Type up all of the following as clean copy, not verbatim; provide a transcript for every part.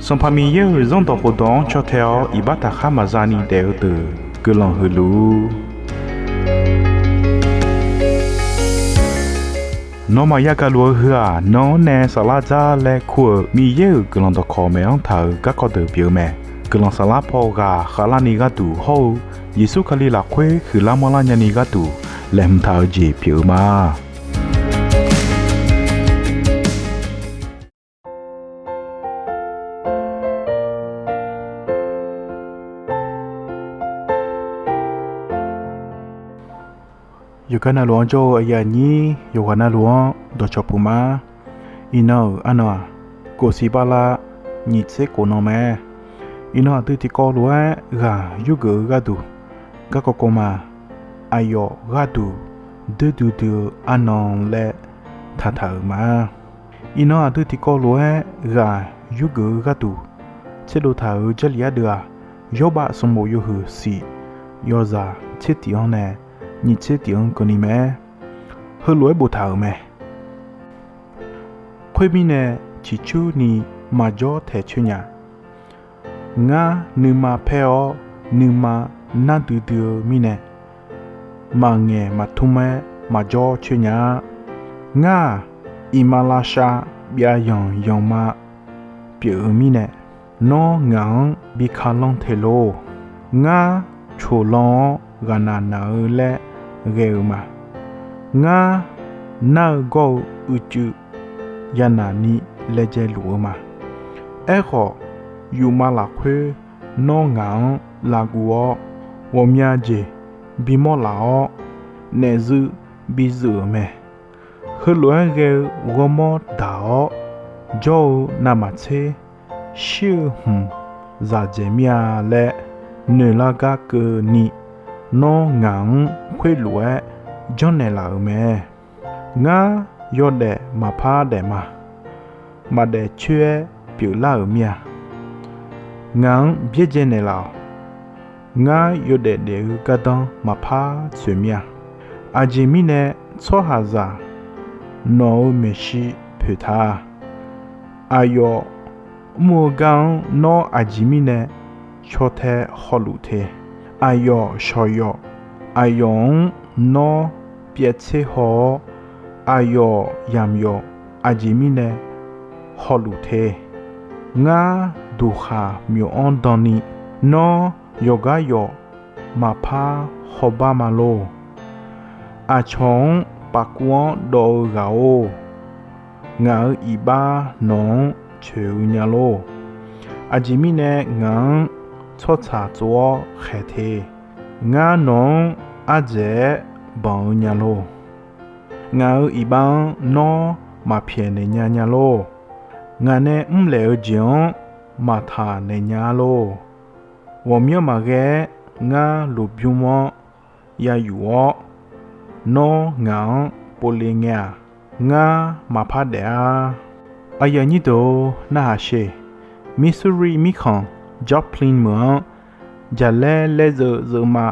Son famille raison de podon chotel ibata khamazani deute que l'on helu. No mayaka lo hua no ne salaza le ku mi ye que l'on de come en ta ga ko de bio me que l'on sala po ga khala ni ga tu ho Yesu kali la kwe que la mola nya ni ga tu le mta ji bio ma Yukana luonjo ayani Yukana luon do chopuma ino ano kosibala nitse konome ino atuti ko lue ga yugu gadu gakokoma ayo gadu du anon le tatama ino atuti ko lue ga yugu gadu chelo thau jelia dua yoba somo yuhu si yoza chitione nhị chế tiếng của nị mẹ hơi lối bộ thảo mẹ khơi mi nè chỉ chú nị mà gió thể chưa nhà nga nư mà peo nư mà na từ mi nè mà nghe mà thu mẹ mà gió chưa nhà nga imalasha bia yong mà biểu mi nè nó ngang bị khá long thể lô nga chủ lo gana nợ lệ gheo mà nga nợ go uchu yana ni leje lúa mà echo yuma la kwe no ngang la guo womya je bimo lao nezu bizu me hluo gheo gomo dao jo namache shiu za jemia le ne la ga ke ni no ngang kwe lue jone la me nga yo de ma pha de ma de chue piu la mia ngang bie je ne la nga yo de ga dang ma pha chue mia a ji mi ne cho ha za no me shi phe tha ayo mu gang no a ji mi ne cho the holu the ayo shoyo ayong no pietse ho ayo yamyo ajimine holute nga duha myo ondoni no yogayo mapha hobamalo achong pakwon do gao nga iba no cheunyalo ajimine nga cho cha zo khe the nga nong aje bon nya lo nga iban no ma phie ne nya lo nga ne mle jion ma tha ne nya lo wo myo ma ge nga lo byu mo ya yu wo no nga pole nga ma pha de a aya ni do na ha she missouri mi khan Joplin mo jale le zo ma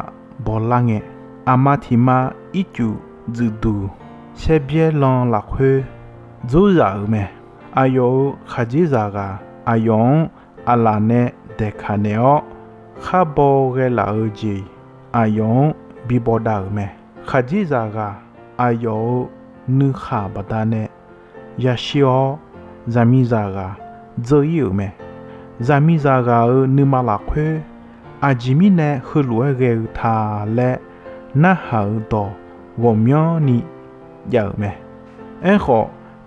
bolange amathima ichu zudu sebie lon la khwe zo za me ayo khaji za ga ayon ala ne dekhane o khabo ge la ji ayon biboda me khaji za ga ayo nu kha badane yashio zami za ga zo yu me zami za ga nu ma la khwe ajimi ne hluo ge tha le na ha do wo myo ni ya me en kho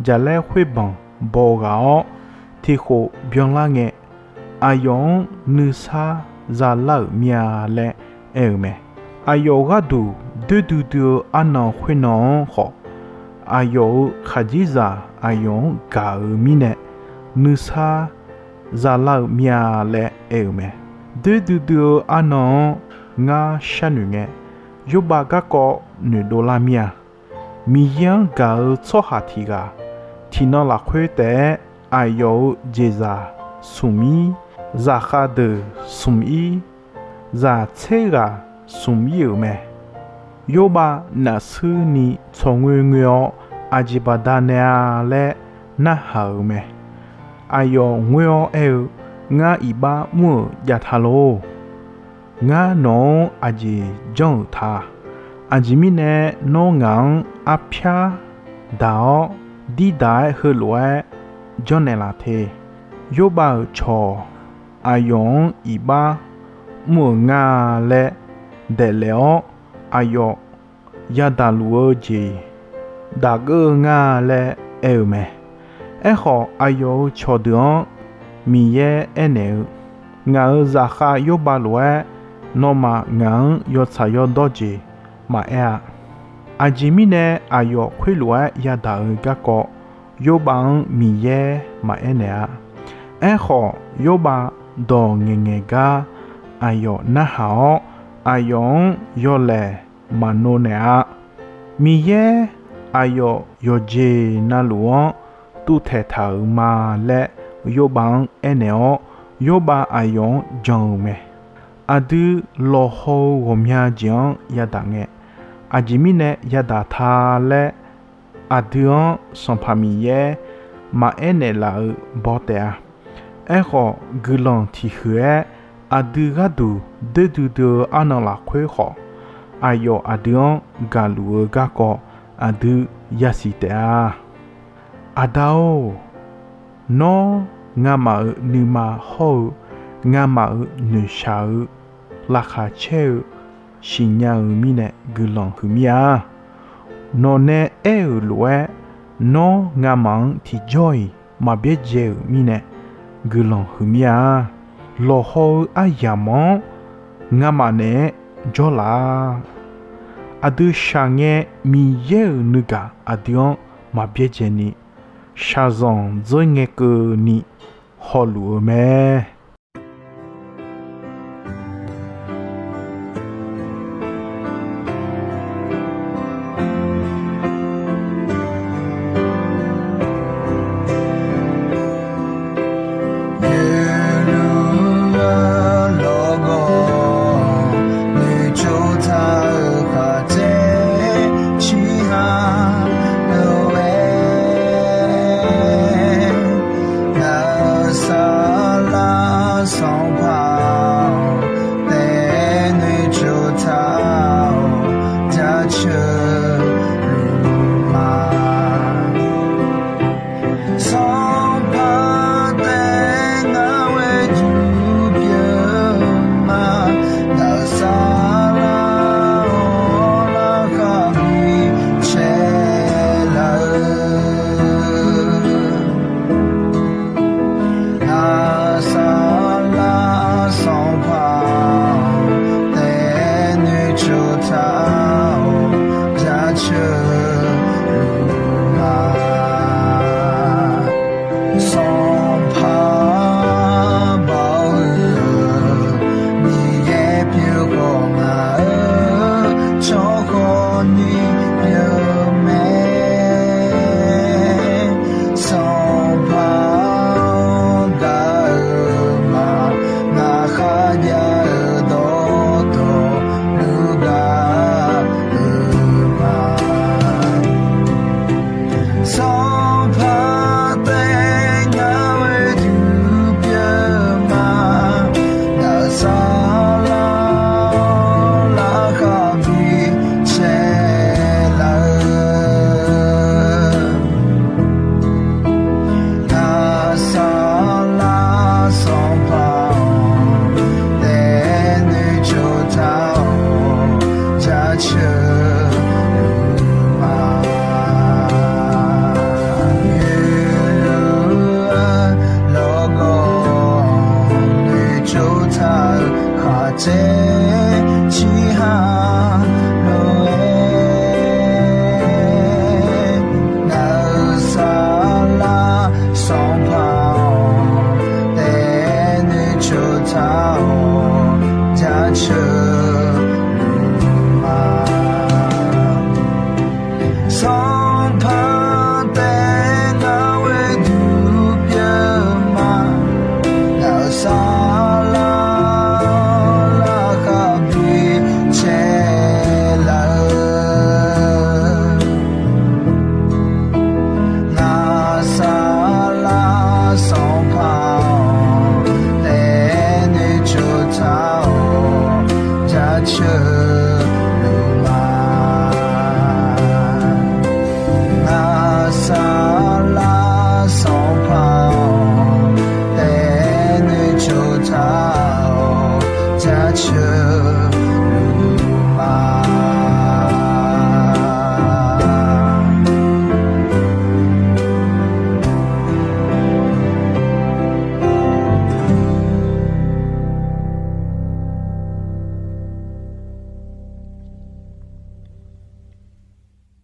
jale khwe bon bo ga o thi kho byon la nge ayon nu sa za la mya le e me ayo ga du anan khwe no kho ayo khaji za ayon ga mi ne nu sa za la mya le e me de anon nga shanu nge yoba ga ko ne do la mia mi yang ga cho ha thi ga thina la khwe te ayo jeza sumi za kha de sumi za che ga sumi me yoba na su ni chongwe ngyo ajibada ne le na ha me ayo ngyo ငါဤပါမှုရထားလို့ငါနောအကြီးကြောင့်ထားအဂျီမီနဲ့နောငောင်အဖျားဒေါဒီဒိုင်ဟလွဲဂျွန်နယ်လာသေးယောဘချောအယုံဤပါမှုငါလဲဒဲလေောအယောရတာလူကြီးဒါကငါလဲအဲမဲအခုအယောချောဒွန်မီရဲ့အနေငါဇာခါယောဘလွဲနောမငန်ယောချာယောဒိုဂျီမအဲအဂျီမီနဲ့အယောခွေလွဲရတာကကောယောဘန်မီရဲ့မအဲနေအခုယောဘဒေါ်ငငယ်ကအယောနာဟောအယောယောလေမနိုနေမီရဲ့အယောယောဂျေနာလောတူထဲထာမာလက်ယောဘန်အနေယောဘအယောဂျောင်းမဲအဒူလောဟောဝမြာဂျန်ရတာငဲအဂျီမီနဲ့ရတာသာလဲအဒူန်ဆွန်ဖာမီရဲ့မအနေလာဘောတဲအခုဂူလွန်တီခွဲအဒူဂဒူဒေဒူဒအနလာခွေခောအယောအဒူန်ဂါလူဂါကောအဒူယစီတဲအဒေါနောငါမနီမဟောငါမနုရှာလာခါချေရှင်ညာမီနဲ့ဂူလွန်ခူမီယာနောနဲ့အဲလွဲနောငါမန်တီဂျိုင်မဘေဂျေမီနဲ့ဂူလွန်ခူမီယာလောဟောအယာမန်ငါမနဲ့ဂျောလာအဒူရှာငဲမီယေနုကအဒျွန်မဘေဂျေနီရှာဇွန်ဇွငဲကနီဟောလူမဲ